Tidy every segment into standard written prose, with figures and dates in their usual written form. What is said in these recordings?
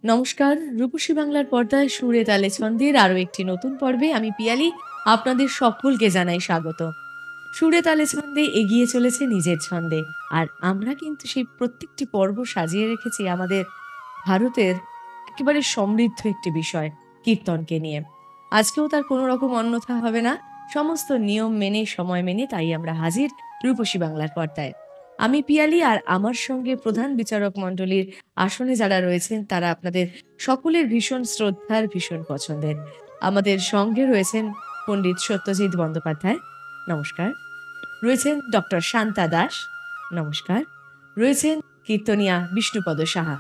নমস্কার, রূপসী বাংলার পর্দায় সুরে তালে ছন্দের আরও একটি নতুন পর্বে আমি পিয়ালি আপনাদের সকলকে জানাই স্বাগত। সুরে তালে ছন্দে এগিয়ে চলেছে নিজের ছন্দে, আর আমরা কিন্তু সেই প্রত্যেকটি পর্ব সাজিয়ে রেখেছি আমাদের ভারতের একেবারে সমৃদ্ধ একটি বিষয়, কীর্তনকে নিয়ে। আজকেও তার কোনো রকম অন্যথা হবে না, সমস্ত নিয়ম মেনে সময় মেনে তাই আমরা হাজির রূপসী বাংলার পর্দায়। আমি পিয়ালি, আর আমার সঙ্গে প্রধান বিচারক মণ্ডলীর আসনে যারা রয়েছেন তারা আপনাদের সকলের ভীষণ শ্রদ্ধার, ভীষণ পছন্দের। আমাদের সঙ্গে রয়েছেন পণ্ডিত সত্যজিৎ বন্দ্যোপাধ্যায়, নমস্কার। রয়েছেন ডক্টর শান্তা দাস, নমস্কার। রয়েছেন কীর্তনিয়া বিষ্ণুপদ সাহা,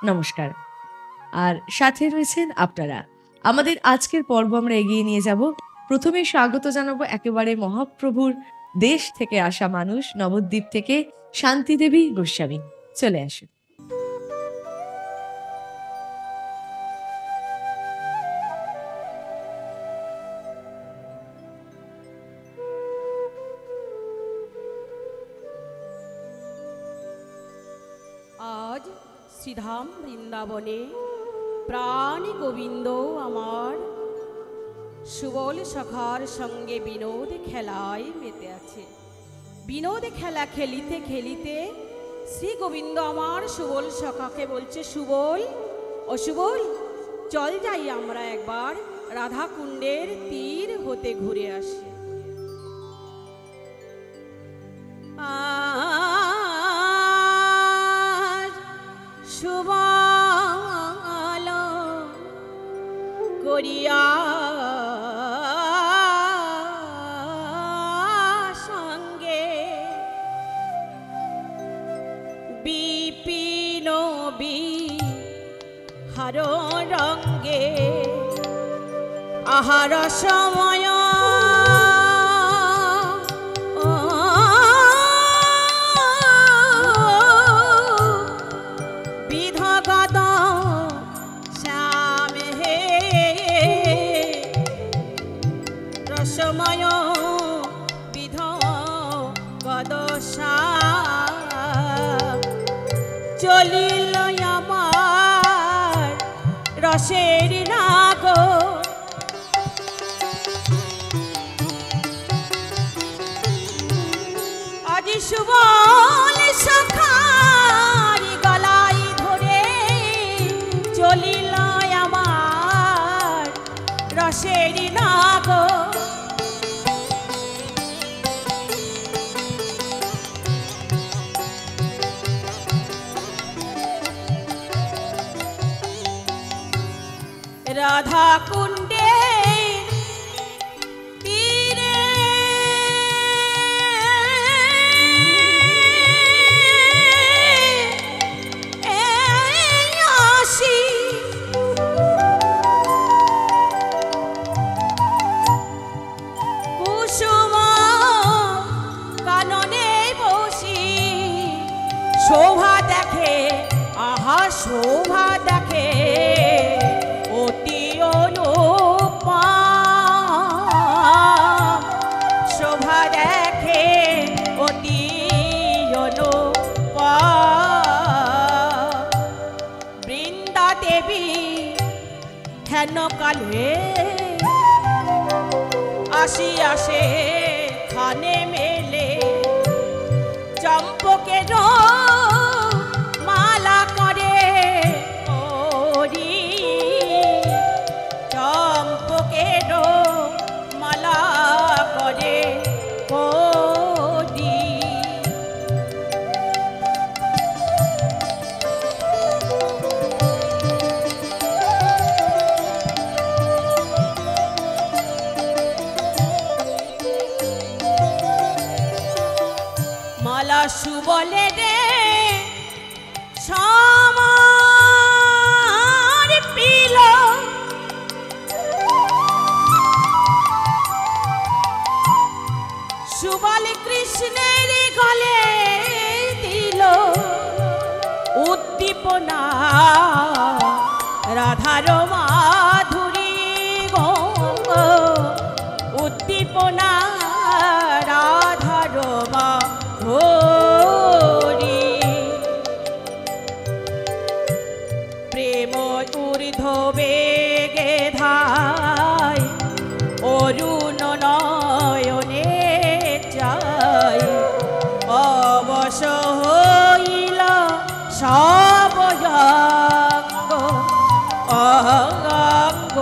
নমস্কার। আর সাথে রয়েছেন আপনারা। আমাদের আজকের পর্ব আমরা এগিয়ে নিয়ে যাব। প্রথমে স্বাগত জানাবো একেবারে মহাপ্রভুর দেশ থেকে আসা মানুষ, নবদ্বীপ থেকে শান্তিদেবী গোস্বামী। চলে আসুন। আজ শ্রীধাম বৃন্দাবনে প্রাণী গোবিন্দ আমার সুবল সখার সঙ্গে বিনোদ খেলায় মেতে আছে। বিনোদ খেলা খেলিতে খেলিতে শ্রী গোবিন্দ আমার সুবল সখাকে বলছে, সুবল ও সুবল, চল যাই আমরা একবার রাধাকুণ্ডের তীর হতে ঘুরে আসি। সুবল করিয়া সঙ্গে বিপিন বিহার রঙ্গে আহার সময় চলিল আমার রসের রাগ, আজ সুবল সখার গলায় ধরে চলিল আমার রসের রাগ। রাধা কুণ্ডে তীরে আসি, কুসুম কাননে বসি শোভা দেখে, আহা শোভা দেখে শোভা দেখে অতি বৃন্দা দেবী হেন কালে আসি আসে খানে মেলে চম্পকের মালা করে চম্পকের মালা করে কোডি। মালা সুবলে রে সামার পিল, সুবল কৃষ্ণের গলে দিল উদ্দীপনা, রাধার মাধুরী গো উদ্দীপনা, রাধার মাধুরী প্রেম ঊর্ধ্ব বেগে ধায় অরুণ নয়নে চাই অবশ হইল সবয়াঙ্গ অঙ্গ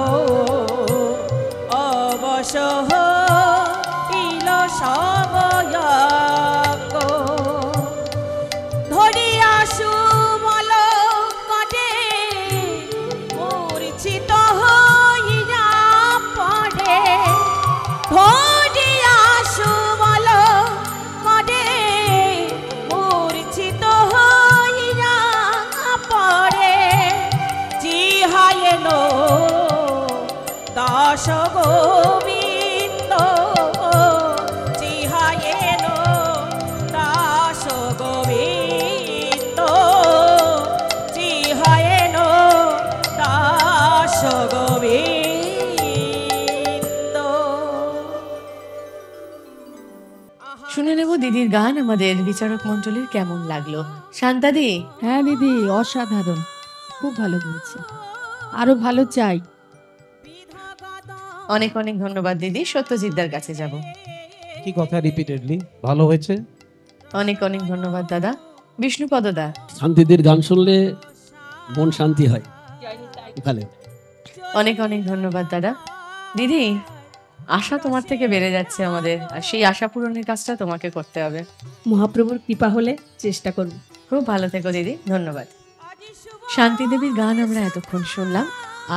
অবশ হইল সবয়াঙ্গ ধরিয়া সুমল কটে মূর্ছিত হইয়া পড়ে ধরিয়া সুমল কটে মূর্ছিত হইয়া পড়ে জিহায়েন দাস গোবিন্দ জিহায়েন দাস গোবিন্দ জিহায়েন দাস গোবিন্দ। শুনে নেব দিদির গান আমাদের বিচারক মণ্ডলীর কেমন লাগলো। শান্তাদি, হ্যাঁ দিদি, অসাধারণ, খুব ভালো বলেছে, আরো ভালো চাই। অনেক অনেক ধন্যবাদ দিদি। সত্যজিৎদার কাছে যাব। কি কথা রিপিটেডলি ভালো হয়েছে। অনেক অনেক ধন্যবাদ দাদা। বিষ্ণুপদ দা, শান্তিদের গান শুনলে মন শান্তি হয়। ভালো, অনেক অনেক ধন্যবাদ দাদা। দিদি, আশা তোমার থেকে বেড়ে যাচ্ছে আমাদের, আর সেই আশা পূরণের কাজটা তোমাকে করতে হবে। মহাপ্রভুর কৃপা হলে চেষ্টা করব। খুব ভালো থেকো দিদি, ধন্যবাদ। শান্তি দেবীর গান আমরা এতক্ষণ শুনলাম,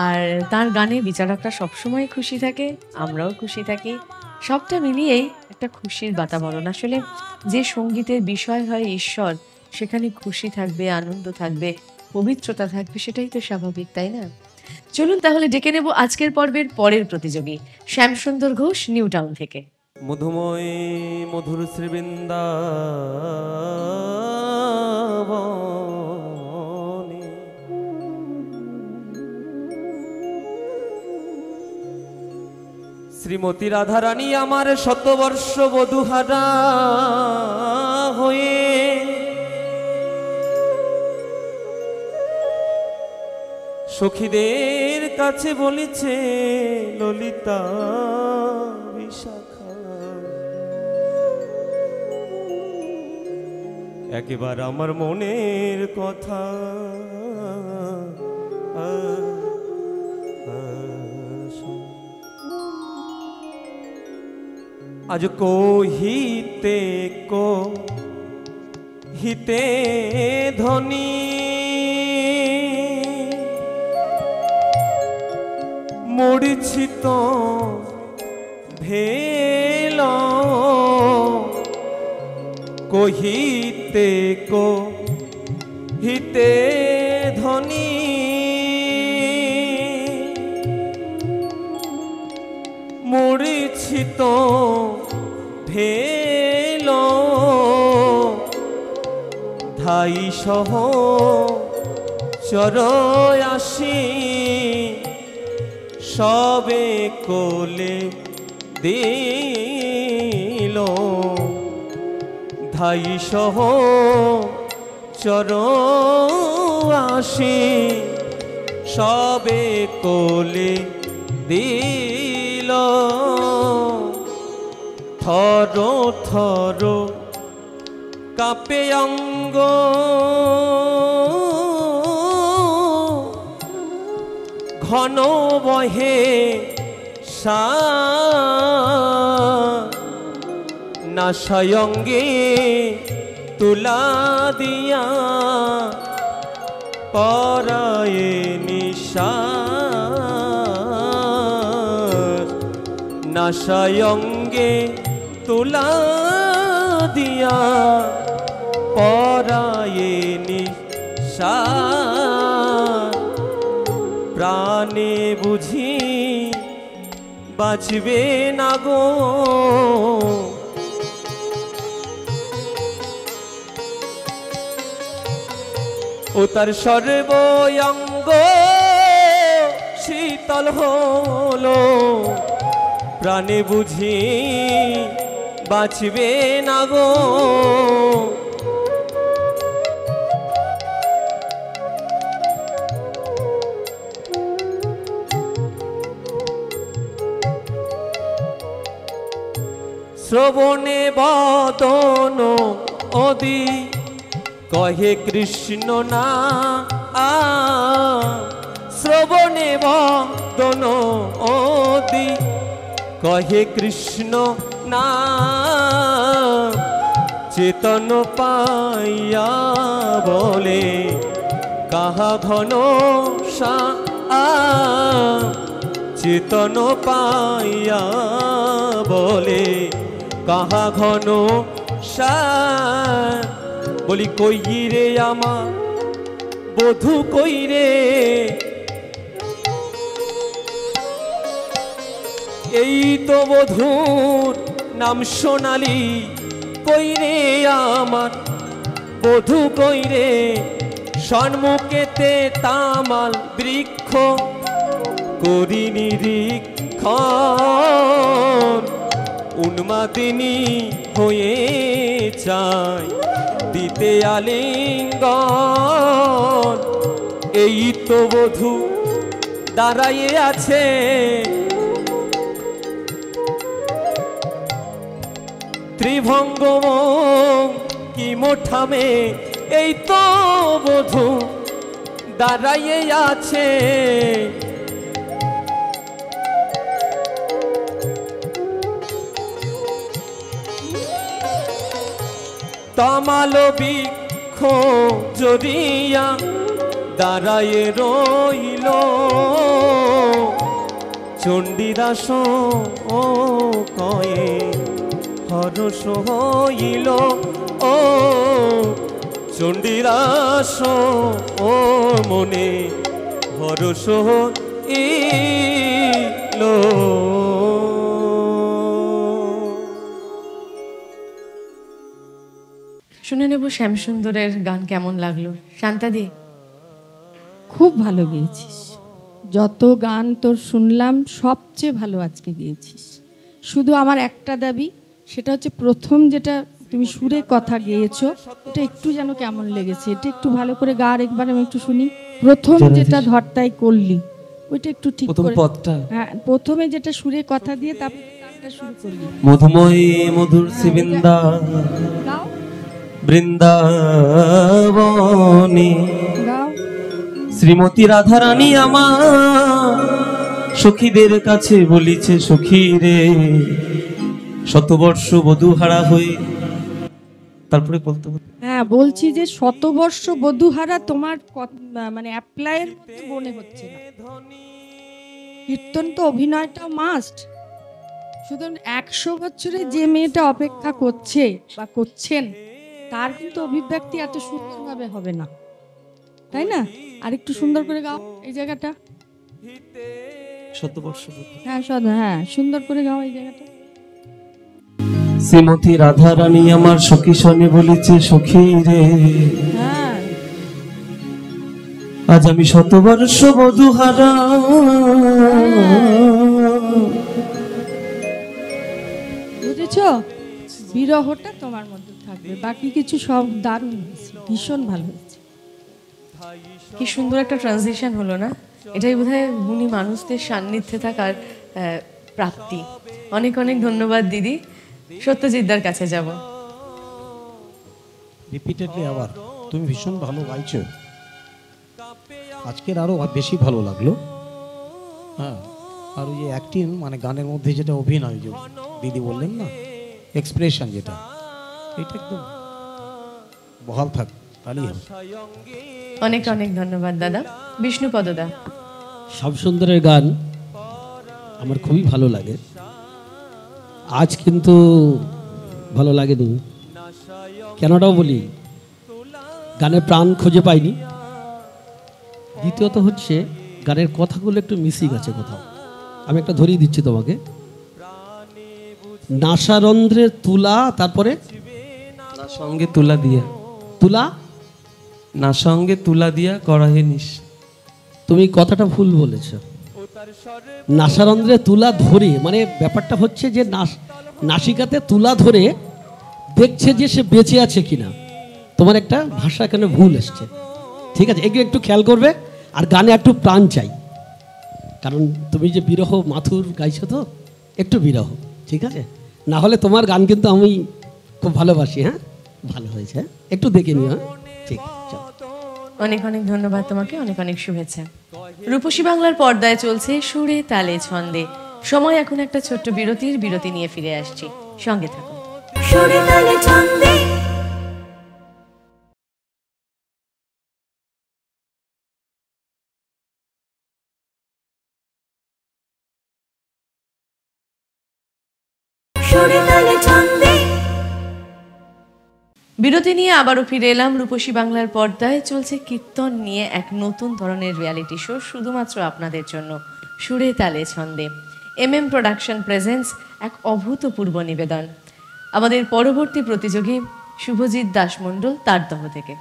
আর তার গানে বিচারকরা সবসময় খুশি থাকে, আমরাও খুশি থাকি। সবটা মিলিয়েই একটা খুশির বাতাবরণ। আসলে যে সঙ্গীতের বিষয় হয় ঈশ্বর, সেখানে খুশি থাকবে, আনন্দ থাকবে, পবিত্রতা থাকবে, সেটাই তো স্বাভাবিক, তাই না? চলুন তাহলে ডেকে নেব আজকের পর্বের পরের প্রতিযোগী, শ্যামসুন্দর ঘোষ, নিউ টাউন থেকে। মধুময় মধুর শ্রীবৃন্দাবনে শ্রীমতী রাধারানী আমার শতবর্ষ বধূহারা হয়ে সখীদের কাছে বলিছে ললিতা বিশাখা, একেবার আমার মনের কথা আজ কহিতে কহিতে ধ্বনি মূর্ছিত ভেল কহিতে কহিতে ধ্বনি মূর্ছিত ভেল ধাই সহ চরয়াসি সবে কোলে দিল ধাই সহ চরয়াসি সবে কোলে দিল থর থর কাঁপে অঙ্গ ঘন বহে নাশয়ঙ্গে তুলা দিয়া পরায়ে নিশা নাশয়ঙ্গে তুলা দিয়া পরায়ে নিশা প্রাণে বুঝি বাঁচবে না গো ও তার সর্বঙ্গ শীতল হলো প্রাণে বুঝি বাঁচবে না গো শ্রবণে বদন অদি কহে কৃষ্ণ না শ্রবণে বদন অদি কহে কৃষ্ণ না চেতন পাইয়া বলে কাহা ঘন চেতন পাইয়া বলে কাহা ঘন বলি কই রে আমার বধূ কই রে এই তো বধূর নাম সোনালি কই রে আমার বধূ কই রে সম্মুখেতে তামাল বৃক্ষ করি নিরীক্ষণ উন্মাদিনী হয়ে চাই দিতে আলিঙ্গন এই তো বধূ দাঁড়াইয়ে আছে ত্রিভঙ্গ কি মোঠামে এই তো বধূ দাঁড়াইয়ে আছে তামাল বৃক্ষ জড়িয়া দাঁড়ায়ে রইল চণ্ডীদাস ও কয়ে হরস হইল ও চণ্ডীদাস ও মনে হরস হইল। শুনে নেব শ্যামসুন্দরের গান কেমন লাগলো শান্তাদি। খুব ভালো গেয়েছিস, যত গান তোর শুনলাম সবচেয়ে ভালো আজকে গেয়েছিস। শুধু আমার একটা দাবি, সেটা হচ্ছে প্রথম যেটা তুমি সুরে কথা গেয়েছো এটা একটু যেন কেমন লেগেছে, এটা একটু ভালো করে গা আরেকবার আমি একটু শুনি। প্রথম যেটা ধরতাই করলি ওইটা একটু ঠিক করে, হ্যাঁ প্রথমে যেটা সুরে কথা দিয়ে তারপরটা শুরু করলি। মধুময় মধুর সিবিন্দা গাও বৃন্দাবনে গাও। শ্রীমতী রাধারানী আমার সখীদের কাছে বলিছে সখী রে শতবর্ষ বধূহারা হয়ে। তারপরে বলতে হ্যাঁ বলছি যে শতবর্ষ বধূহারা তোমার মানে অ্যাপ্লাইয়ের মনে হচ্ছে না। কীর্তন তো অভিনয়টাও মাস্ট। শুধু 100 বছরে যে মেয়েটা অপেক্ষা করছে বা করছেন তার কিন্তু অভিব্যক্তি এত সুন্দরভাবে হবে না, তাই না? আর একটু সুন্দর করে গাও এই জায়গাটা। শতবর্ষ হ্যাঁ হ্যাঁ সুন্দর করে গাও এই জায়গাটা। শ্রীমতী রাধারানী আমার সখী শনে বলেছে সখী রে হ্যাঁ আজ আমি শতবর্ষ বধূহারা। বুঝেছো? বিরহটা তোমার মধ্যে থাকবে, বাকি কিছু সব দারুণ হয়েছে, ভীষণ ভালো হয়েছে। কি সুন্দর একটা ট্রানজিশন হলো না? এটাই বোধহয় গুণী মানুষদের সান্নিধ্যে থাকার প্রাপ্তি। অনেক অনেক ধন্যবাদ দিদি। সত্যজিৎদার কাছে যাব। রিপিটেডলি আবার তুমি ভীষণ ভালো গাইছো, আজকের আরো বেশি ভালো লাগলো। হ্যাঁ আর ওই যে অ্যাক্টিং মানে গানের মধ্যে যেটা অভিনয় যে দিদি বললেন না, এক্সপ্রেশন যেটা, এটা একদম বহাল থাক তাহলেই হবে। অনেক অনেক ধন্যবাদ দাদা। বিষ্ণুপদ দা। শ্যামসুন্দরের গান আমার খুবই ভালো লাগে। আজ কিন্তু ভালো লাগেনি, কেনটাও বলি গানে প্রাণ খুঁজে পাইনি। দ্বিতীয়ত হচ্ছে গানের কথাগুলো একটু মিসিং আছে কোথাও। আমি একটা ধরিয়ে দিচ্ছি তোমাকে। নাসারন্ধ্রে তুলা, তারপরে না সঙ্গে তুলা দিয়া, তুলা না সঙ্গে তুলা দিয়া করাহে নিস। তুমি কথাটা ভুল বলেছ। নাসারন্ধ্রে তুলা ধরে মানে ব্যাপারটা হচ্ছে যে নাসিকাতে তুলা ধরে দেখছে যে সে বেঁচে আছে কিনা। তোমার একটা ভাষা এখানে ভুল এসছে, ঠিক আছে? এগুলো একটু খেয়াল করবে। আর গানে একটু প্রাণ চাই, কারণ তুমি যে বিরহ মাথুর গাইছো তো, একটু বিরহ, ঠিক আছে? না হলে তোমার গান কিন্তু আমি খুব ভালোবাসি। হ্যাঁ, ভালো হয়েছে, হ্যাঁ? একটু দেখে নিও। হ্যাঁ, ঠিক, চলো। অনেক অনেক ধন্যবাদ তোমাকে, অনেক অনেক শুভেচ্ছা। রূপসী বাংলার পর্দায় চলছে সুরে তালে ছন্দে। সময় এখন একটা ছোট্ট বিরতি নিয়ে ফিরে আসছি, সঙ্গে থাকুন। সুরে তালে ছন্দে সুরে তালে ছন্দে। বিরতি নিয়ে আবারও ফিরে এলাম। রূপসী বাংলার পর্দায় চলছে কীর্তন নিয়ে এক নতুন ধরনের রিয়ালিটি শো, শুধুমাত্র আপনাদের জন্য, সুরে তালে ছন্দে। MM প্রোডাকশন প্রেজেন্টস এক অভূতপূর্ব নিবেদন। আমাদের পরবর্তী প্রতিযোগী শুভজিৎ দাস মণ্ডল, তারদহ থেকে।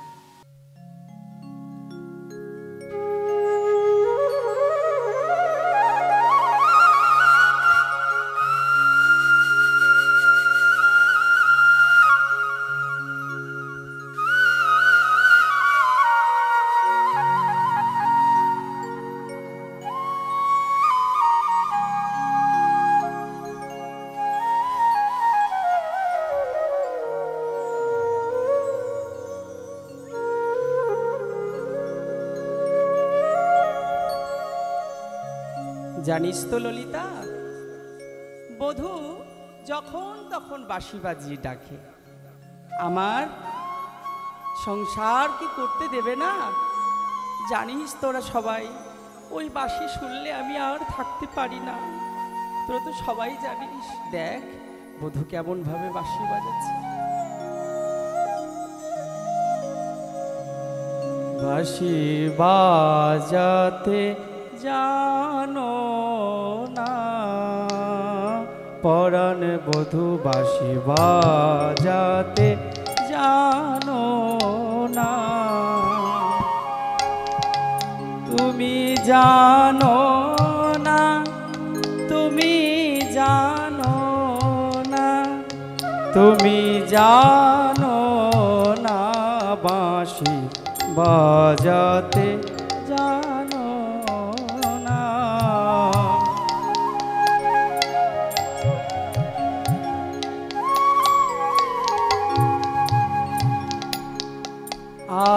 জানিস তো ললিতা, বধূ যখন তখন বাঁশি বাজিয়ে ডাকে। আমার সংসার কি করতে দেবে না? জানিস তোরা সবাই, ওই বাঁশি শুনলে আমি আর থাকতে পারি না। তোরা তো সবাই জানিস। দেখ বধূ কেমন ভাবে বাঁশি বাজাচ্ছে। বাঁশি বাজাতে জানো না পরাণ বধূ, বাঁশি বাজাতে জানো না। তুমি জানো না, তুমি জানো না, তুমি জানো না, বাঁশি বাজাতে জানো না।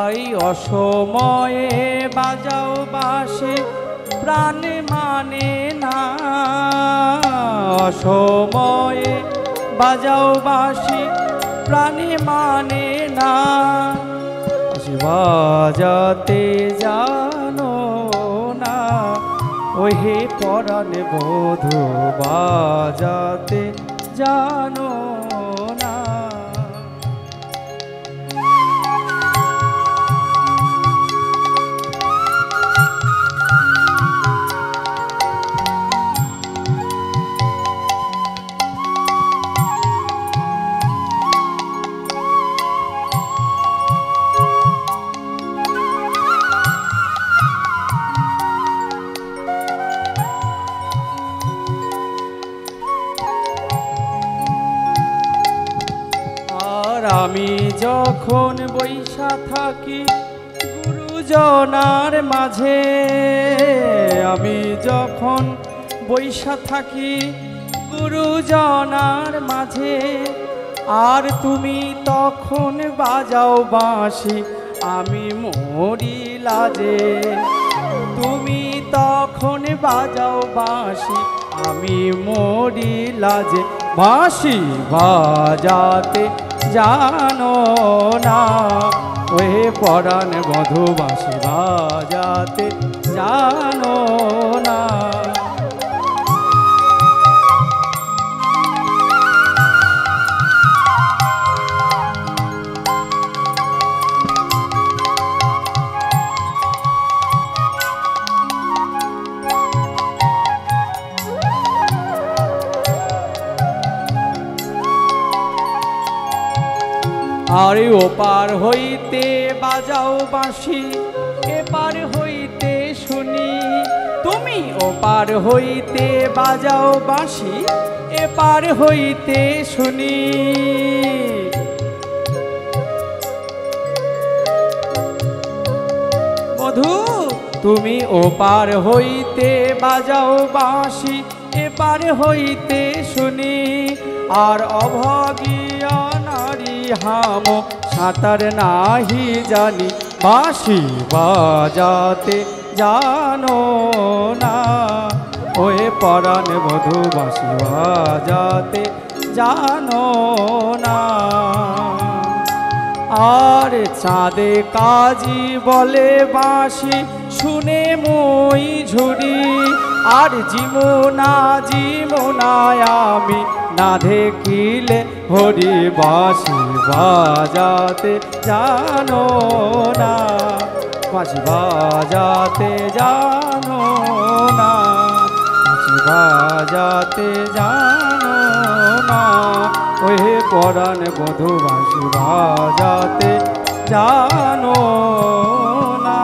আই অসময়ে বাজাও বাঁশি, প্রাণ মানে না। অসময়ে বাজাও বাঁশি, প্রাণে মানে না। বাঁশি বাজাতে জানো না, ওহে পরাণ বধূ বাজাতে জানো না। আমি যখন বৈশা থাকি গুরুজনার মাঝে, আমি যখন বৈশা থাকি গুরুজনার মাঝে, আর তুমি তখন বাজাও বাঁশি, আমি মরি লাজে। তুমি তখন বাজাও বাঁশি, আমি মরি লাজে। বাঁশি বাজাতে জানো না, ওহে পরাণ বধূ বাঁশি বাজাতে জানো না। আরে ওপার হইতে বাজাও বাঁশি, এপার হইতে শুনি। তুমি ওপার হইতে বাজাও বাঁশি, এপার হইতে শুনি। বধূ তুমি ওপার হইতে বাজাও বাঁশি, এপার হইতে শুনি। আর অভাগিয়া নারী হাম সাঁতার নাহি জানি, বাঁশি বাজাতে জানো না। ওয়ে পরাণ বধূ বাঁশি বাজাতে জানো না। আর চাঁদে কাজী বলে বাঁশি শুনে মই ঝুরি। আর জীবনায় আমি না দেখিলে হরি, বাঁশি বাজাতে জানো না, বাঁশি বাজাতে জানো না, বাঁশি বাজাতে জানো না। ওহে পরাণ বধূ বাঁশি বাজাতে জানো না।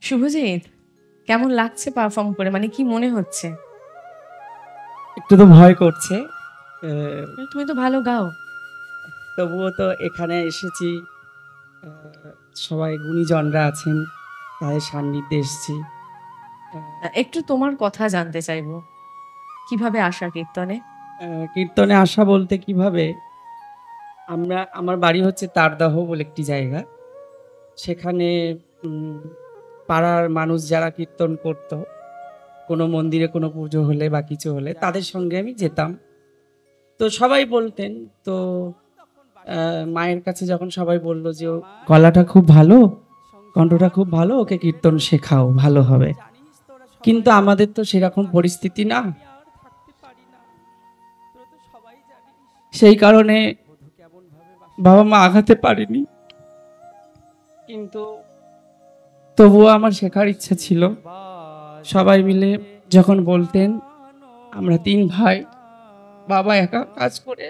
শুভজিৎ, কেমন লাগছে পারফর্ম করে, মানে কি মনে হচ্ছে? একটু তো ভয় করছে, তুমি তো ভালো গাও। তবুও তো এখানে এসেছি, সবাই গুণীজনরা আছেন, তাদের সান্নিধ্যে এসেছি। একটু তোমার কথা জানতে চাইবো, কিভাবে আসা কীর্তনে? কীর্তনে আসা বলতে কিভাবে, আমার বাড়ি হচ্ছে তারদাহ বলে একটি জায়গা। সেখানে পাড়ার মানুষ যারা কীর্তন করত, কোনো মন্দিরে কোনো পুজো হলে বা কিছু হলে তাদের সঙ্গে আমি যেতাম। তো সবাই বলতেন, তো মায়ের কাছে যখন সবাই বলল যে গলাটা খুব ভালো, কণ্ঠটা খুব ভালো, ওকে কীর্তন শেখাও, ভালো হবে। কিন্তু আমাদের তো সেরকম পরিস্থিতি না, সেই কারণে বাবা মা আঘাতে পারেনি। কিন্তু তবুও আমার শেখার ইচ্ছা ছিল। সবাই মিলে যখন বলতেন, আমরা 3 ভাই, বাবা একা কাজ করে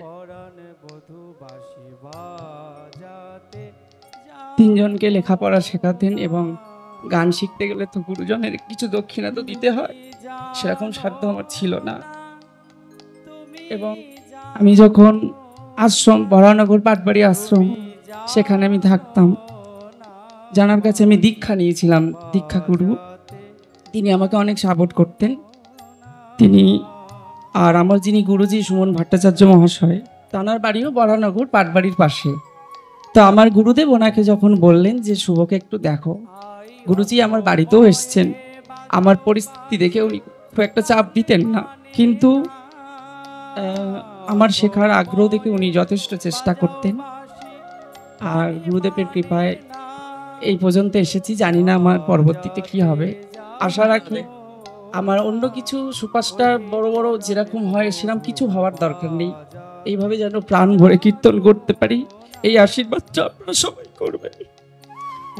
3 জনকে লেখাপড়া শেখাতেন, এবং গান শিখতে গেলে তো গুরুজনের কিছু দক্ষিণা তো দিতে হয়, সেরকম সাধ্য আমার ছিল না। এবং আমি যখন আশ্রম, বরানগর পাটবাড়ি আশ্রম, সেখানে আমি থাকতাম, জানার কাছে আমি দীক্ষা নিয়েছিলাম, দীক্ষা গুরু, তিনি আমাকে অনেক সাপোর্ট করতেন। তিনি আর আমার যিনি গুরুজি সুমন ভট্টাচার্য মহাশয়, তানার বাড়িও বরানগর পাটবাড়ির পাশে। তো আমার গুরুদেব ওনাকে যখন বললেন যে শুভকে একটু দেখো, গুরুজি আমার বাড়িতেও এসছেন, আমার পরিস্থিতি দেখে উনি খুব একটা চাপ দিতেন না, কিন্তু আমার শেখার আগ্রহ দেখে উনি যথেষ্ট চেষ্টা করতেন। আর গুরুদেবের কৃপায় এই পর্যন্ত এসেছি, জানি না আমার পরবর্তীতে কি হবে। আশা রাখি আমার অন্য কিছু সুপারস্টার বড় বড় যেরকম হয় সেরকম কিছু হওয়ার দরকার নেই, এইভাবে যেন প্রাণ ভরে কীর্তন করতে পারি, এই আশীর্বাদটা আপনারা সবাই করবেন।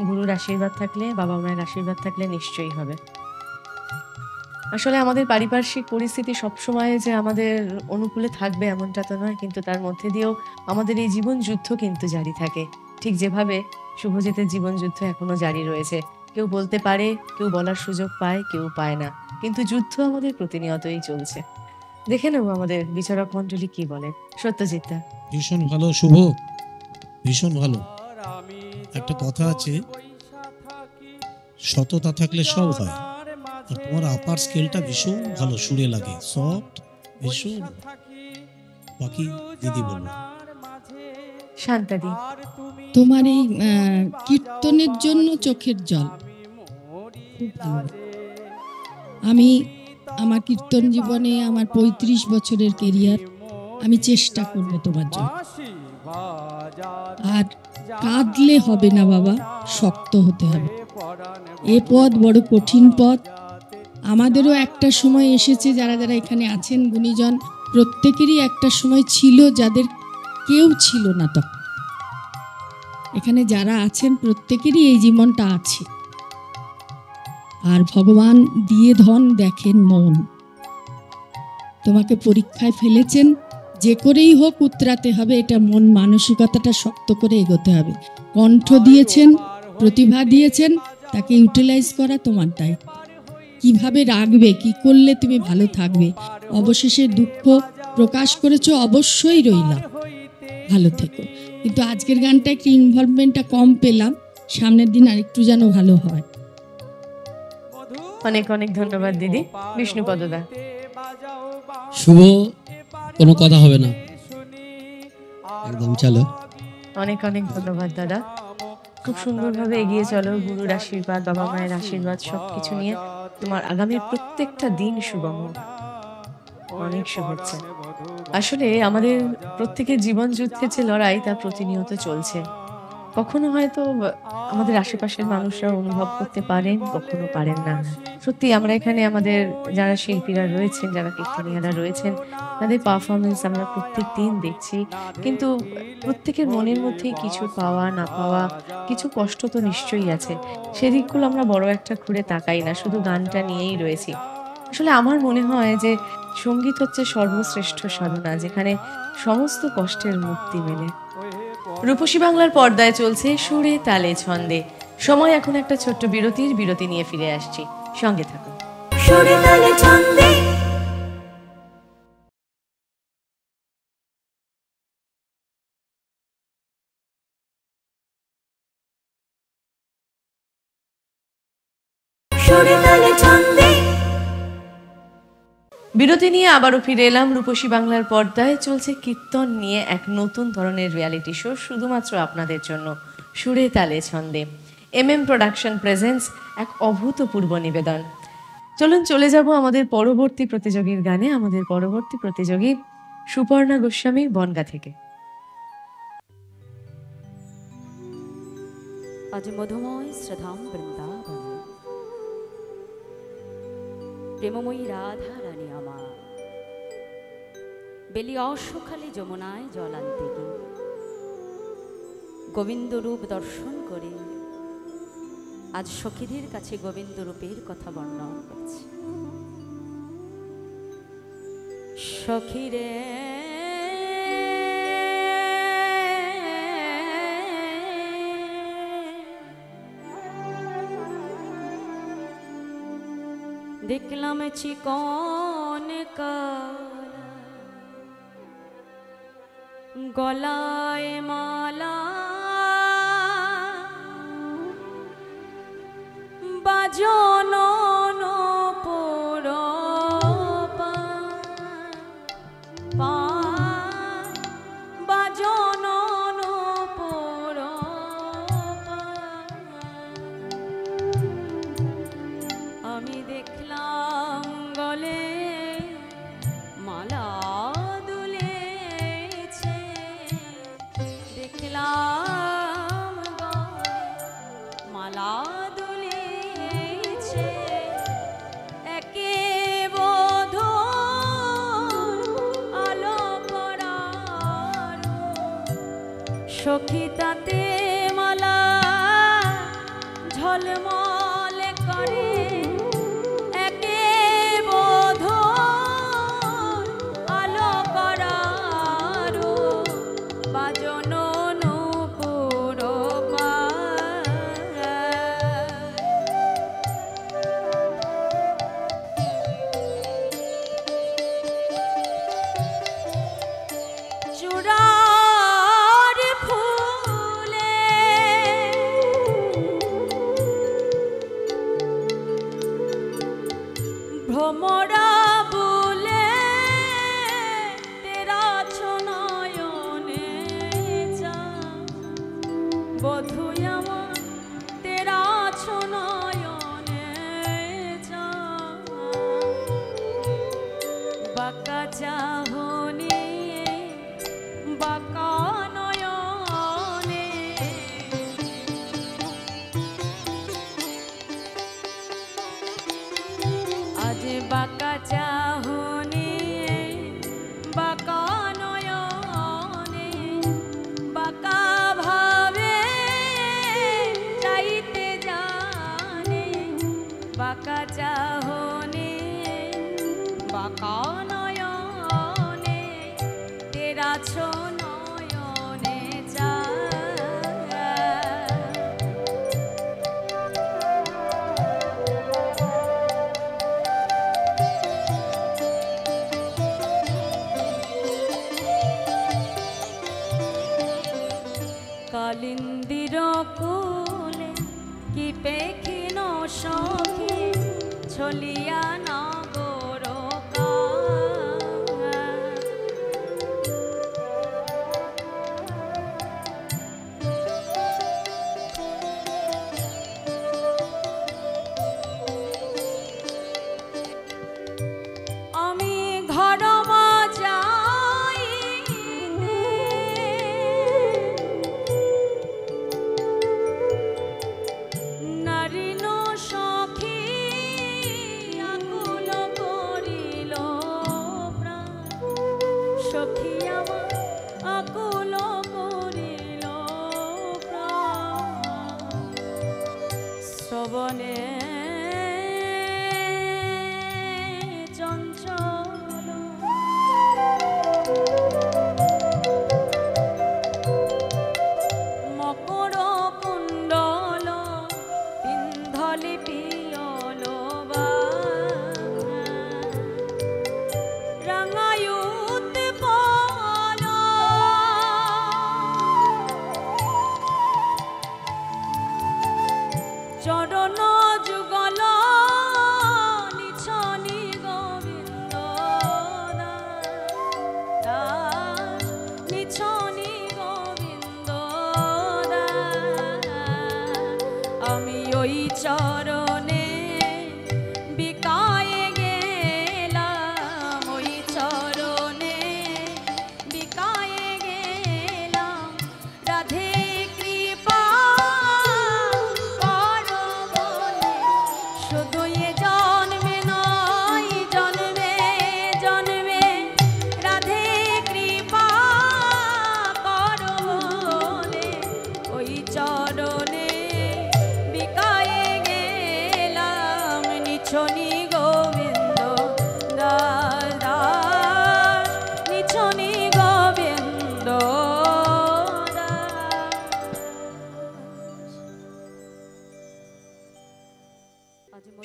গুরুর আশীর্বাদ থাকলে, বাবা মায়ের আশীর্বাদ থাকলে নিশ্চয়ই হবে। আসলে আমাদের পারিপার্শ্বিক পরিস্থিতি সবসময় যে আমাদের অনুকূলে থাকবে এমনটা তো নয়, কিন্তু তার মধ্যে দিয়েও আমাদের এই জীবন যুদ্ধ কিন্তু জারি থাকে, ঠিক যেভাবে শুভজিতের জীবন যুদ্ধ এখনো জারি রয়েছে। কেউ বলতে পারে, কেউ বলার সুযোগ পায়, কেউ পায় না, কিন্তু যুদ্ধ আমাদের প্রতিনিয়তই চলছে। দেখে নেব আমাদের বিচারক মণ্ডলী কি বলে। সত্যজিৎ, ভীষণ ভালো শুভ, ভীষণ ভালো। একটা কথা আছে, সততা থাকলে সব হয়। আর তোমার আপার স্কেলটা ভীষণ ভালো, সুরে লাগে, সফট, ভীষণ। বাকি দিদি বলবো। শান্তাদি, তোমার এই কীর্তনের জন্য চোখের জল খুব ভালো। আমি আমার কীর্তন জীবনে, আমার 35 বছরের কেরিয়ার, আমি চেষ্টা করব তোমার জন্য। আর কাঁদলে হবে না বাবা, শক্ত হতে হবে। এ পথ বড় কঠিন পথ। আমাদেরও একটা সময় এসেছে, যারা যারা এখানে আছেন গুণীজন, প্রত্যেকেরই একটা সময় ছিল যাদের কেউ ছিল না তখন। এখানে যারা আছেন প্রত্যেকেরই এই জীবনটা আছে। আর ভগবান দিয়ে ধন দেখেন মন। তোমাকে পরীক্ষায় ফেলেছেন, যে করেই হোক উতরাতে হবে, এটা মন মানসিকতাটা শক্ত করে এগোতে হবে। কণ্ঠ দিয়েছেন, প্রতিভা দিয়েছেন, তাকে ইউটিলাইজ করা তোমার দায়িত্ব। কিভাবে রাখবে, কি করলে তুমি ভালো থাকবে। অবশেষে দুঃখ প্রকাশ করেছো, অবশ্যই রইলাম, ভালো থেকো। কিন্তু আজকের গানটা একটু ইনভলভমেন্টটা কম পেলাম, সামনের দিন আরেকটু যেন ভালো হয়। অনেক অনেক ধন্যবাদ দিদি। বিষ্ণুপদদা। শুভ, কোনো কথা হবে না, একদম চলো। অনেক অনেক ধন্যবাদ দাদা। খুব সুন্দরভাবে এগিয়ে চলো, গুরুর আশীর্বাদ, বাবা মায়ের আশীর্বাদ সবকিছু নিয়ে তোমার আগামীর প্রত্যেকটা দিন শুভম হোক। অনেক শুভেচ্ছা। আসলে আমাদের প্রত্যেকের জীবন যুদ্ধের যে লড়াই তা প্রতিনিয়ত চলছে। কখনো হয়তো আমাদের আশেপাশের মানুষরা অনুভব করতে পারেন, কখনো পারেন না। সত্যি আমরা এখানে আমাদের যারা শিল্পীরা রয়েছেন, যারা কীর্তনিয়ারা রয়েছেন, তাদের পারফরমেন্স আমরা প্রত্যেক দিন দেখছি। কিন্তু প্রত্যেকের মনের মধ্যেই কিছু পাওয়া না পাওয়া, কিছু কষ্ট তো নিশ্চয়ই আছে। সেদিকগুলো আমরা বড় একটা ঘুরে তাকাই না, শুধু গানটা নিয়েই রয়েছি। আসলে আমার মনে হয় যে সঙ্গীত হচ্ছে সর্বশ্রেষ্ঠ সাধনা, যেখানে সমস্ত কষ্টের মুক্তি মেলে। রূপসী বাংলার পর্দায় চলছে সুরে তালে ছন্দে। সময় এখন একটা ছোট্ট বিরতি নিয়ে ফিরে আসছি, সঙ্গে থাকুন। সুরে তালে ছন্দে সুরে তালে ছন্দে। বিরতি নিয়ে আবারও ফিরে এলাম। রূপসী বাংলার পর্দায় চলছে কীর্তন নিয়ে এক নতুন ধরনের রিয়ালিটি শো, শুধুমাত্র আপনাদের জন্য, সুরে তালে ছন্দে। MM প্রোডাকশন প্রেজেন্টস এক অভূতপূর্ব নিবেদন। চলুন চলে যাব আমাদের পরবর্তী প্রতিযোগীর গানে। আমাদের পরবর্তী প্রতিযোগী সুপর্ণা গোস্বামী, বনগা থেকে। আজ মধুময় শ্রদ্ধাম বৃন্দাবন, প্রেমময়ী রাধা রানী আমার, বেলি অসখালে যমুনায় জল আনতে গিয়ে গোবিন্দ রূপ দর্শন করে আজ সখীদের কাছে গোবিন্দ রূপের কথা বর্ণনা করছে। সখীরে দেখলাম চিকন কালা, গলায় মালা, বাজন বাজন আমি দেখলাম গলে মালা দুলেছে, দেখলাম গলে মালা দুলেছে, একে বধূ আলো করার সখী তাতে মালা ঝলমল করে, একে বধূ আলো করার বাজন নূপুর চূড়ার ফুলে ভ্রমরা বলে তেরা ছনয়নে যা বধূ আমার, তেরা ছনয়নে যা বাঁকা চাহনি বাঁকা নয়নে, আজ বাঁকা চাহনি বাঁকা নয়নে, বাঁকা ভাবে চাইতে জানে, বাঁকা চাহনি বাঁকা নয়নে, তেরা ছনয়নে যা কালিন্দির কোলে কি পেখিন সখী ছলিয়া নগর আমি ঘর যাই নারিন সখী আকুল করিল প্রাণ সখী আমার আকুল করিল প্রাণ শ্রবণে চঞ্চল মকর কুণ্ডল পিন্ধলি পিয়ল রাঙায়ুত পল চরণ যুগল নিছনি গোবিন্দ দাস নিছনি গোবিন্দ দাস আমি ওই চরণে বিকায়ে গেলাম ওই চরণে বিকায়ে গেলাম রাধে কৃপা করো বলে শুধু এ জন্মে নয় জন্মে জন্মে রাধে কৃপা করো বলে ওই চরণে বিকায়ে গেলাম নিছনি গোবিন্দ দাস দাস নিছনি গোবিন্দ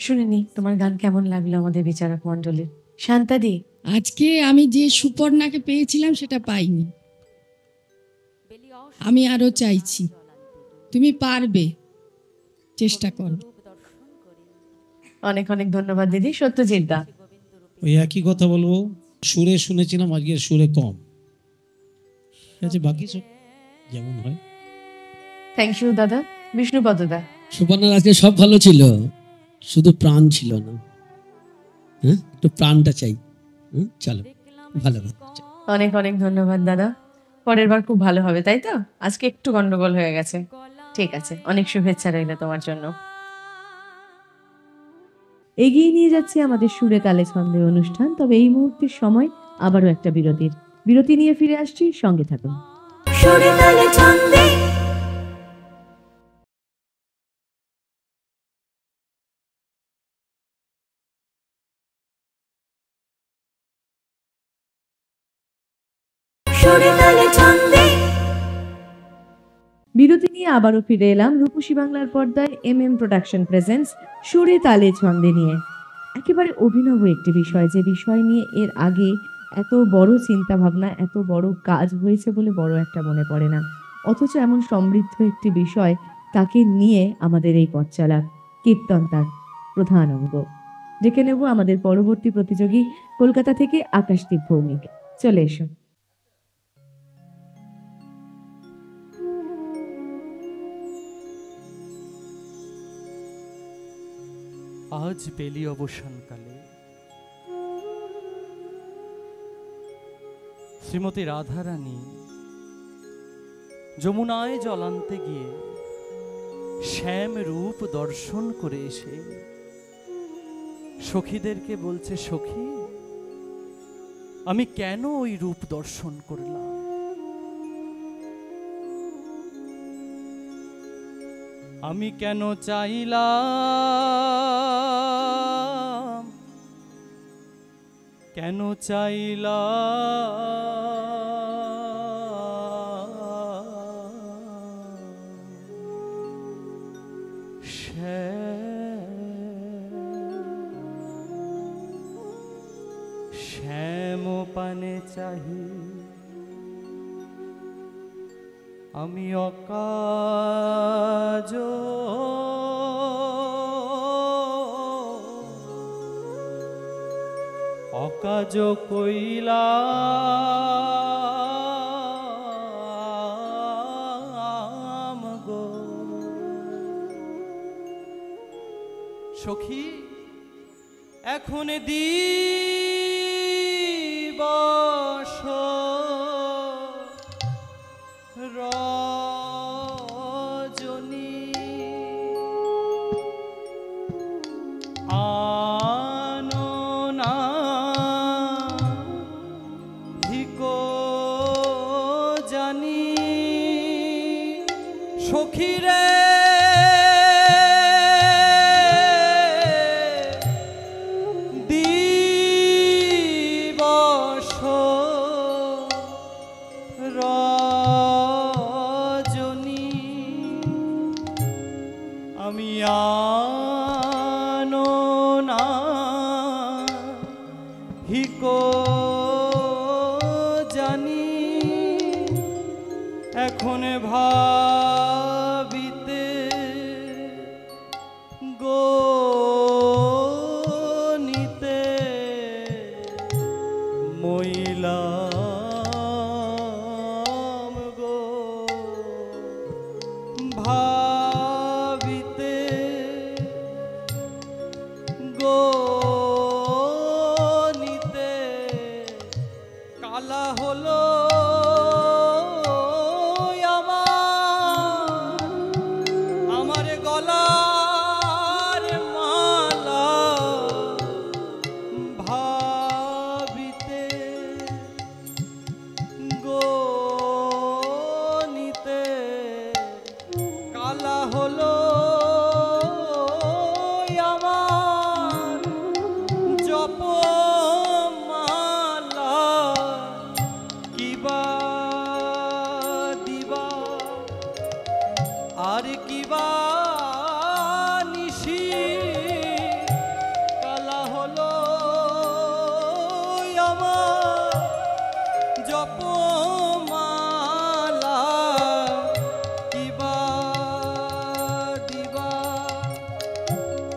শুনিনি তোমার গান কেমন লাগলো আমাদের বিচারক মণ্ডলীর? শান্তাদি, আজকে আমি যে সুপর্ণাকে পেয়েছিলাম সেটা পাইনি। আমি আরো চাইছি, তুমি পারবে, চেষ্টা করো। অনেক অনেক ধন্যবাদ দিদি। সত্যজিৎ দা, ওই একই কথা বলবো, সুরে শুনেছিলাম, আজকে সুরে কম ঠিক আছে, বাকি সব যেমন হয়। থ্যাংক ইউ দাদা। বিষ্ণুপদ দা, সুপর্ণার আজকে সব ভালো ছিল, শুধু প্রাণ ছিল না। হ্যাঁ, একটু প্রাণটা চাই। চলো, ভালো ভালো। অনেক অনেক ধন্যবাদ দাদা। পরের বার খুব ভালো হবে, তাই তো? আজকে একটু গন্ডগোল হয়ে গেছে। ঠিক আছে, অনেক শুভেচ্ছা রইল তোমার জন্য। এগিয়ে নিয়ে যাচ্ছে আমাদের সুরে তালে ছন্দে অনুষ্ঠান। তবে এই মুহূর্তের সময় আবারও একটা বিরতি নিয়ে ফিরে আসছি, সঙ্গে থাকুন। সুরে তালে ছন্দে সুরে তালে ছন্দে বিরতি নিয়ে আবারও ফিরে এলাম রূপসী বাংলার পর্দায় MM প্রোডাকশন প্রেজেন্স সুরে তালে ছন্দে নিয়ে। একেবারে অভিনব একটি বিষয়, যে বিষয় নিয়ে এর আগে এত বড় চিন্তা ভাবনা, এত বড় কাজ হয়েছে বলে বড় একটা মনে পড়ে না। অথচ এমন সমৃদ্ধ একটি বিষয়, তাকে নিয়ে আমাদের এই পথ চলা, কীর্তন তার প্রধান অঙ্গ। ডেকে নেব আমাদের পরবর্তী প্রতিযোগী কলকাতা থেকে আকাশদীপ ভৌমিক। চলে এসো। আজ বেলি অবসানকালে শ্রীমতী রাধারানী যমুনায় জল আনতে গিয়ে শ্যাম রূপ দর্শন করে এসে সখীদেরকে বলছে, সখী, আমি কেন ওই রূপ দর্শন করলাম? আমি কেন চাইলাম, কেন চাইলাম শ্যাম পানে চাহি আমি অকাজ কাজ কইলা গো সখী এখন দিবস রজনী আনো না হিকো জানি সখীরে দিবস রজনী আমি আনো না হিকো জানি এখন ভাবিতে গনিতে মইলাম গো ভাবিতে গনিতে কালা হলো আমার গলার মালা ভাবিতে গনিতে কালা হলো আমার জপমালা কিবা দিবা আর কিবা নিশি কালা হলো আমার জপমালা কিবা দিবা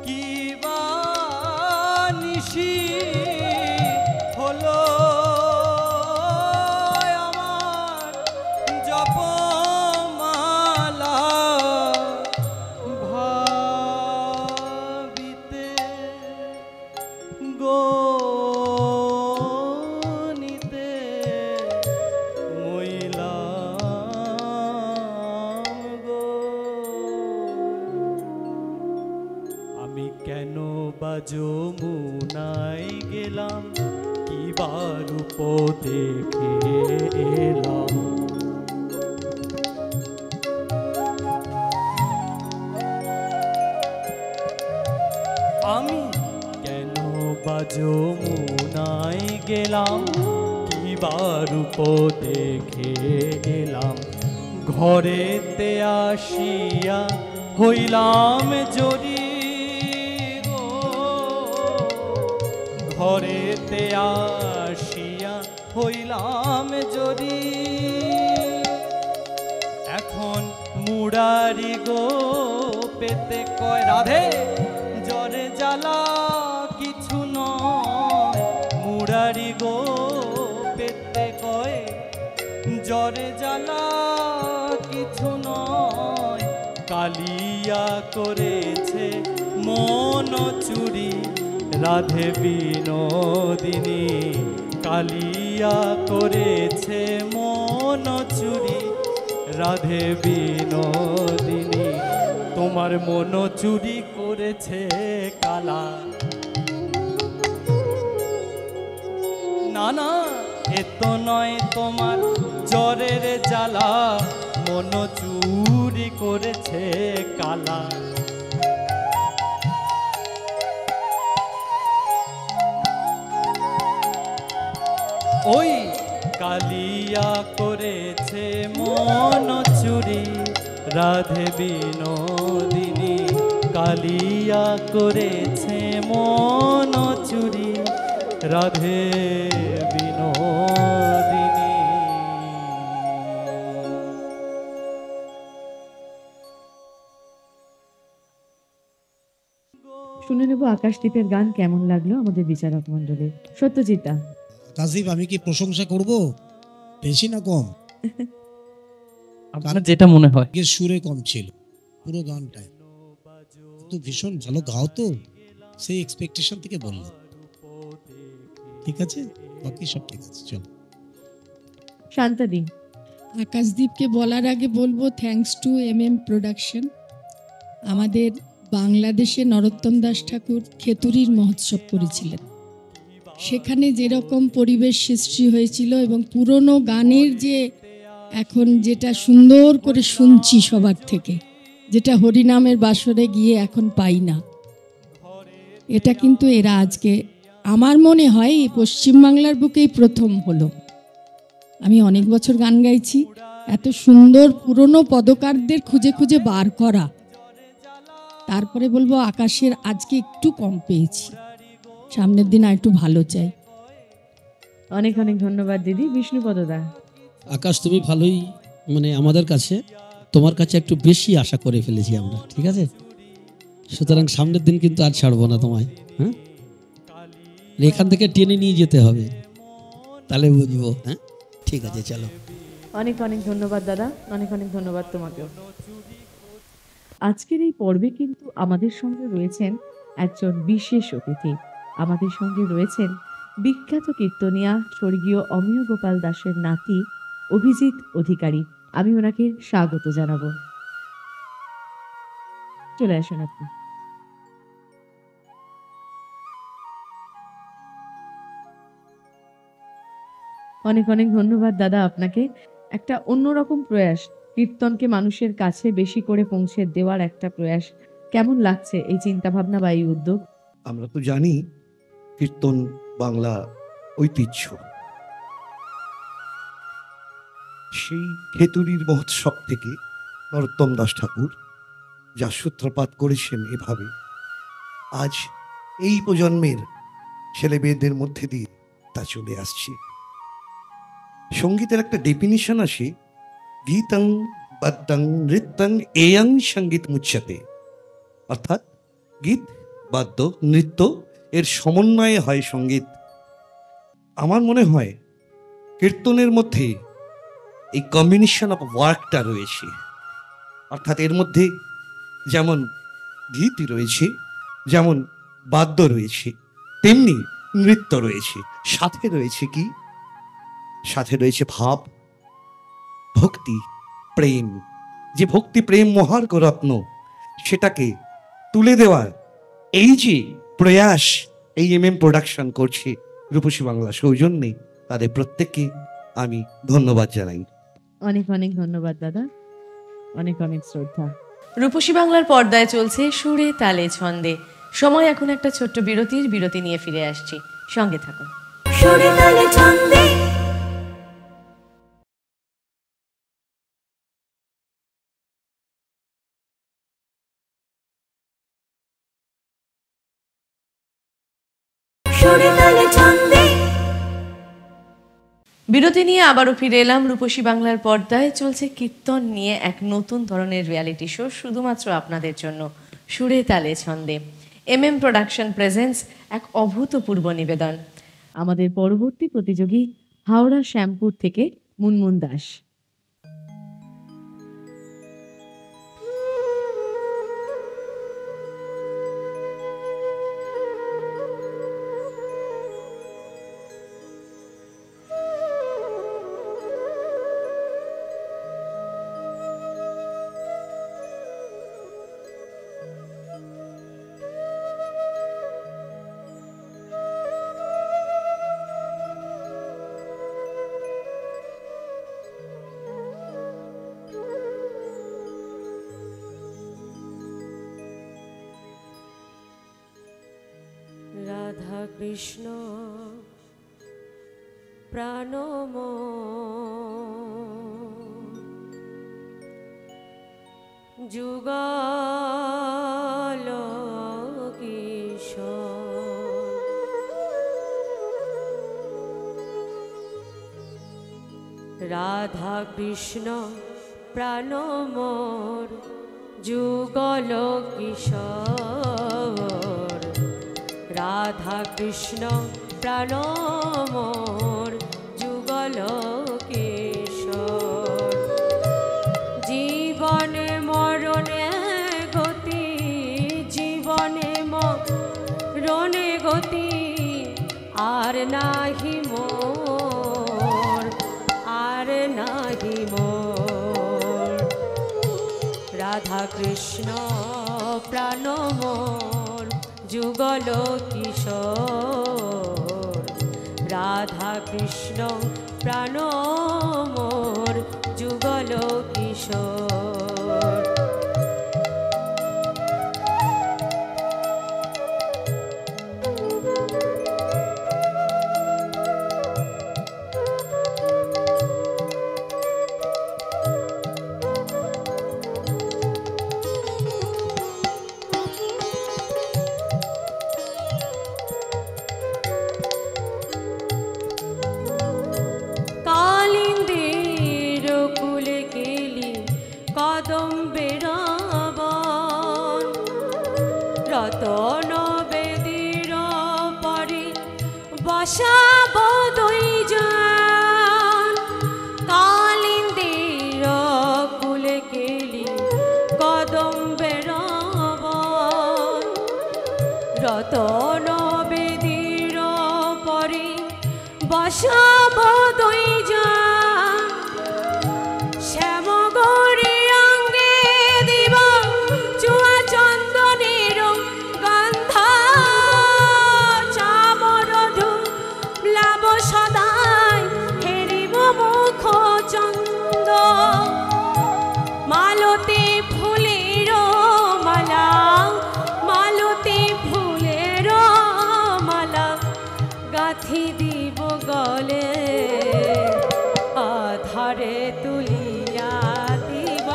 কিবা নিশি হলো আমার জপমালা ভাবিতে গনিতে মইলাম গো আমি কেন বা যমুনায় গেলাম কিবার রূপ দেখে এলাম আমি কেন বা যমুনায় গেলাম কিবার রূপ দেখে এলাম ঘরেতে আসিয়া হইলাম জরি গো ঘরেতে আসিয়া হইলাম জরি এখন মুরারি গো পেতে কয় রাধে জ্বরে জ্বালা কিছু নয় মুরারি গো পেতে কয় জ্বরে জ্বালা কিছু নয় কালিয়া করেছে মন চুরি রাধে বিনোদিনী কালিয়া করেছে মন চুরি রাধে বিনোদিনী তোমার মন চুরি করেছে কালা না না এত নয় তোমার জ্বরের জ্বালা মন চুরি করেছে কালা ওই কালিয়া করেছে মন চুরি রাধে বিনোদিনী কালিয়া করেছে মন চুরি রাধে বিনোদিনী শুনে নেব আকাশদীপের গান কেমন লাগলো আমাদের বিচারক মণ্ডলী। সত্যজিৎদা, কাজীব, আমি কি প্রশংসা করব বেশি না কম? আপনার যেটা মনে হয়। এর সুরে কম ছিল পুরো গানটায়, তো ভীষণ ভালো গাও, তো সেই এক্সপেকটেশন থেকে বললাম। ঠিক আছে, বাকি সব ঠিক আছে, চলো। শান্তাদি। আকাশদীপকে বলার আগে বলবো থ্যাঙ্কস টু প্রোডাকশন। আমাদের বাংলাদেশে নরোত্তম দাস ঠাকুর খেতুরির মহোৎসব করেছিলেন, সেখানে যেরকম পরিবেশ সৃষ্টি হয়েছিল এবং পুরনো গানের যে এখন যেটা সুন্দর করে শুনছি সবার থেকে, যেটা হরিনামের বাসরে গিয়ে এখন পাই না, এটা কিন্তু এরা আজকে আমার মনে হয় এই পশ্চিমবাংলার বুকেই প্রথম হলো। আমি অনেক বছর গান গাইছি, এত সুন্দর পুরনো পদকারদের খুঁজে খুঁজে বার করা। তারপরে বলবো আকাশের আজকে একটু কম পেয়েছি, সামনের দিন আর একটু ভালো চাই। অনেক অনেক ধন্যবাদ দিদি। বিষ্ণুপদদা। আকাশ, তুমি ভালোই, মানে আমাদের কাছে তোমার কাছে একটু বেশি আশা করে ফেলেছি আমরা, ঠিক আছে? সুতরাং সামনের দিন কিন্তু আর ছাড়বো না তোমায়, হ্যাঁ? এখান থেকে টেনে নিয়ে যেতে হবে, তাহলে বুঝবো। হ্যাঁ, ঠিক আছে, চলো। অনেক অনেক ধন্যবাদ দাদা, অনেক অনেক ধন্যবাদ তোমাকেও। আজকের এই পর্বে কিন্তু আমাদের সঙ্গে রয়েছেন একজন বিশেষ অতিথি। আমাদের সঙ্গে রয়েছেন বিখ্যাত কীর্তনিয়া স্বর্গীয় অমিয় গোপাল দাসের নাতি অভিজিৎ অধিকারী। আমি ওনাকে স্বাগত জানাবো। চলে আসুন আপনি। অনেক অনেক ধন্যবাদ দাদা আপনাকে। একটা অন্যরকম প্রয়াস, কীর্তনকে মানুষের কাছে বেশি করে পৌঁছে দেওয়ার একটা প্রয়াস। কেমন লাগছে এই চিন্তা ভাবনা বা এই উদ্যোগ? আমরা তো জানি কীর্তন বাংলা ঐতিহ্য, সেই খেতুরির মহোৎসব থেকে নরোত্তম দাস ঠাকুর যা সূত্রপাত করেছেন, এভাবে আজ এই প্রজন্মের ছেলে মেয়েদের মধ্যে দিয়ে তা চলে আসছে। সঙ্গীতের একটা ডেফিনিশন আসে, গীতং বাদ্যং নৃত্যং এয়ং সঙ্গীত মুচ্যতে, অর্থাৎ গীত, বাদ্য, নৃত্য এর সমন্বয়ে হয় সঙ্গীত। আমার মনে হয় কীর্তনের মধ্যে এই কম্বিনেশন অফ ওয়ার্কটা রয়েছে, অর্থাৎ এর মধ্যে যেমন গীত রয়েছে, যেমন বাদ্য রয়েছে, তেমনি নৃত্য রয়েছে। সাথে রয়েছে কি? সাথে রয়েছে ভাব, ভক্তি, প্রেম। যে ভক্তি প্রেম মহার্ঘ রত্ন, সেটাকে তুলে দেওয়ার এই যে প্রয়াস এই প্রোডাকশন করছে রূপসী বাংলা সৌজন্যে, তাদের প্রত্যেককে আমি ধন্যবাদ জানাই। অনেক অনেক ধন্যবাদ দাদা, অনেক অনেক শ্রদ্ধা। রূপসী বাংলার পর্দায় চলছে সুরে তালে ছন্দে। সময় এখন একটা ছোট্ট বিরতির, বিরতি নিয়ে ফিরে আসছি, সঙ্গে থাকুন। সুরে তালে ছন্দে। সুরে তালে ছন্দে। বিরতি নিয়ে আবারও ফিরে এলাম। রূপসী বাংলার পর্দায় চলছে কীর্তন নিয়ে এক নতুন ধরনের রিয়ালিটি শো, শুধুমাত্র আপনাদের জন্য, সুরে তালে ছন্দে। প্রোডাকশন প্রেজেন্স এক অভূতপূর্ব নিবেদন। আমাদের পরবর্তী প্রতিযোগী হাওড়া শ্যামপুর থেকে মুনমুন দাস। রাধা কৃষ্ণ প্রাণময় যুগল কিশোর, রাধা কৃষ্ণ প্রাণমোর যুগল কিশোর, রাধা কৃষ্ণ প্রাণ মোর যুগল কিশোর জীবনে মরণে গতি জীবনে মরণে গতি আর নাহি মোর আর নাহি মোর রাধা কৃষ্ণ প্রাণ মোর যুগল কিশোর রাধা কৃষ্ণ প্রাণ মোর যুগল কিশোর কালিন্দের কুলে গেলি কদম্বের বন রতন বেদির পরে বসাব দুইজন কালিন্দের কুলে গেলি কদম্বের বন রতন বেদির পরে বসাব দুইজন শ্যামগৌরী অঙ্গে দিব চুয়া চন্দনের গন্ধ চামর ধুলাব সদাই হেরিব মুখ চন্দ মালতী ফুলের মালা মালতী ফুলের মালা গাথি দিব গলে আধারে তুলিয়া দিব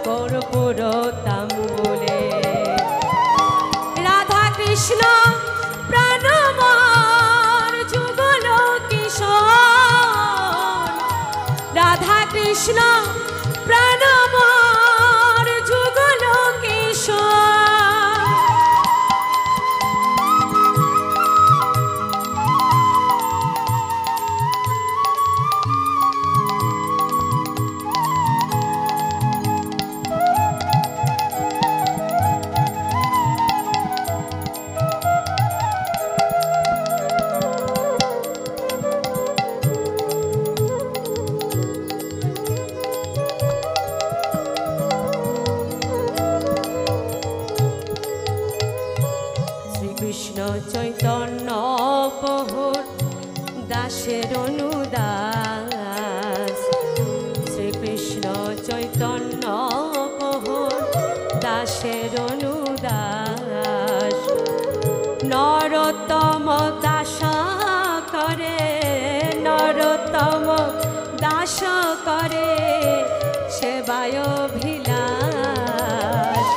কর্পূর তাম্বুলে রাধা কৃষ্ণ প্রাণ মোর যুগল কিশোর রাধা কৃষ্ণ প্রাণ মোর যুগল কিশোর শ্রীকৃষ্ণ চৈতন্য প্রভুর দাসের অনুদাস শ্রীকৃষ্ণ চৈতন্য প্রভুর দাসের অনুদাস নরোত্তম দাস করে নরোত্তম দাস করে সেবায় ভিলাস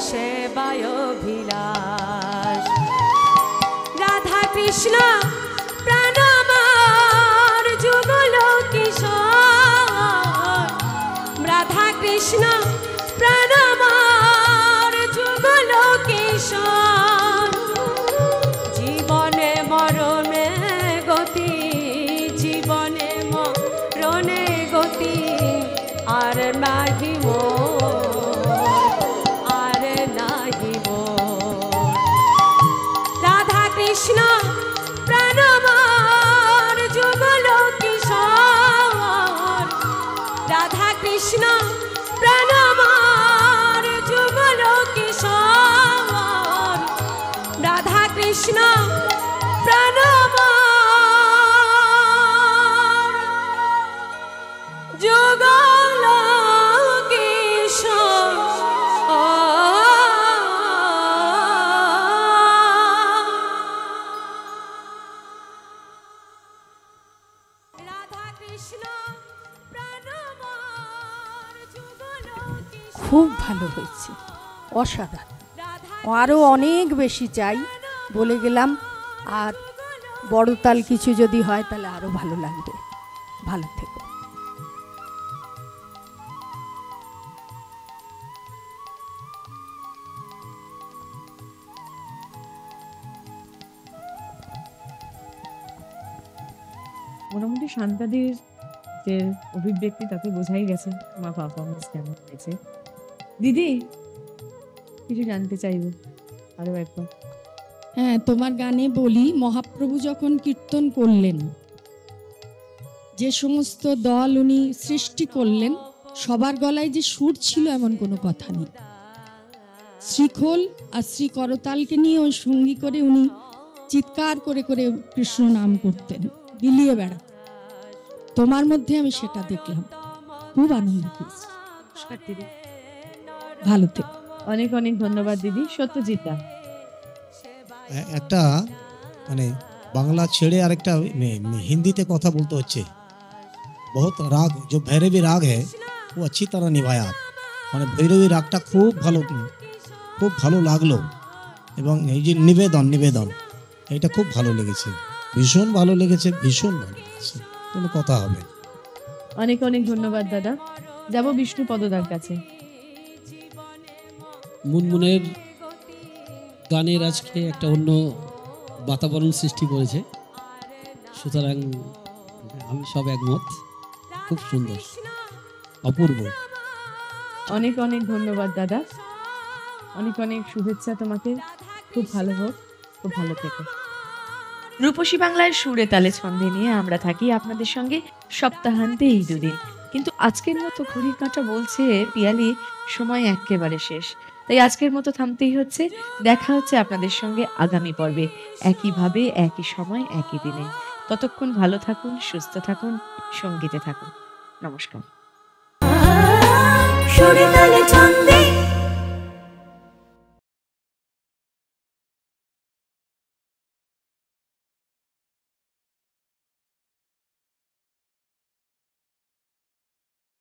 সেবায় ভিলাস রাধা কৃষ্ণ প্রাণ মোর যুগল কিশোর রাধা কৃষ্ণ প্রাণ মোর যুগল কিশোর জীবনে মরণে গতি জীবনে মরণে গতি আর নাহি মোর আর নাহি মোর রাধা কৃষ্ণ প্রাণ মোর যুগল কিশোর রাধা কৃষ্ণ প্রাণ মোর যুগল কিশোর রাধা কৃষ্ণ প্রাণ মোর যুগল কিশোর রাধা কৃষ্ণ প্রাণ মোর যুগল কিশোর খুব ভালো হয়েছে, অসাধারণ। আরও অনেক বেশি চাই, বলে গেলাম। আর বড় তাল কিছু যদি হয় তাহলে আরও ভালো লাগবে। ভালো থেকো। মোটামুটি শান্তাদির যে অভিব্যক্তি তাতে বোঝাই গেছে আমার পারফরমেন্স কেমন হয়েছে। দিদি কিছু জানতে চাইবো আরো একবার। হ্যাঁ, তোমার গানে বলি, মহাপ্রভু যখন কীর্তন করলেন, যে সমস্ত দল উনি সৃষ্টি করলেন, সবার গলায় যে সুর ছিল এমন কোনো কথা নেই। শ্রীখোল আর শ্রী করতালকে নিয়ে ওই সঙ্গী করে উনি চিৎকার করে করে কৃষ্ণ নাম করতেন, বিলিয়ে বেড়াতেন। তোমার মধ্যে আমি সেটা দেখলাম, খুব আনন্দ পেয়েছি। নমস্কার দিদি, ভালো থেকো। অনেক অনেক ধন্যবাদ দিদি। সত্যজিৎদা, একটা মানে বাংলা ছেড়ে আরেকটা हिंदी কথা বলতে হচ্ছে। बहुत राग जो भैरवी राग है वो अच्छी तरह निभाया आप। মানে ভৈরবী রাগটা খুব ভালো লাগলো, এবং এই যে নিবেদন এটা খুব ভালো লেগেছে, ভীষণ ভালো লেগেছে। কোনো কথা হবে। অনেক অনেক ধন্যবাদ দাদা। যাব বিষ্ণুপদদার কাছে। মুনমুনের গানের আজকে একটা অন্য বাতাবরণ সৃষ্টি করেছে, সুতরাং আমি সব একমত। খুব সুন্দর, অপূর্ব। অনেক অনেক ধন্যবাদ দাদা, অনেক অনেক শুভেচ্ছা তোমাকে। খুব ভালো হোক, খুব ভালো থেকো। রূপসী বাংলার সুরে তালে ছন্দে নিয়ে আমরা থাকি আপনাদের সঙ্গে সপ্তাহান্তে এই দুদিন। কিন্তু আজকের মতো ঘড়ির কাঁটা বলছে পিয়ালি সময় একেবারে শেষ, তাই আজকের মতো থামতেই হচ্ছে। দেখা হচ্ছে আপনাদের সঙ্গে আগামী পর্বে, একইভাবে একই সময় একই দিনে। ততক্ষণ ভালো থাকুন, সুস্থ থাকুন, সঙ্গীতে থাকুন। নমস্কার। সুরে তালে ছন্দে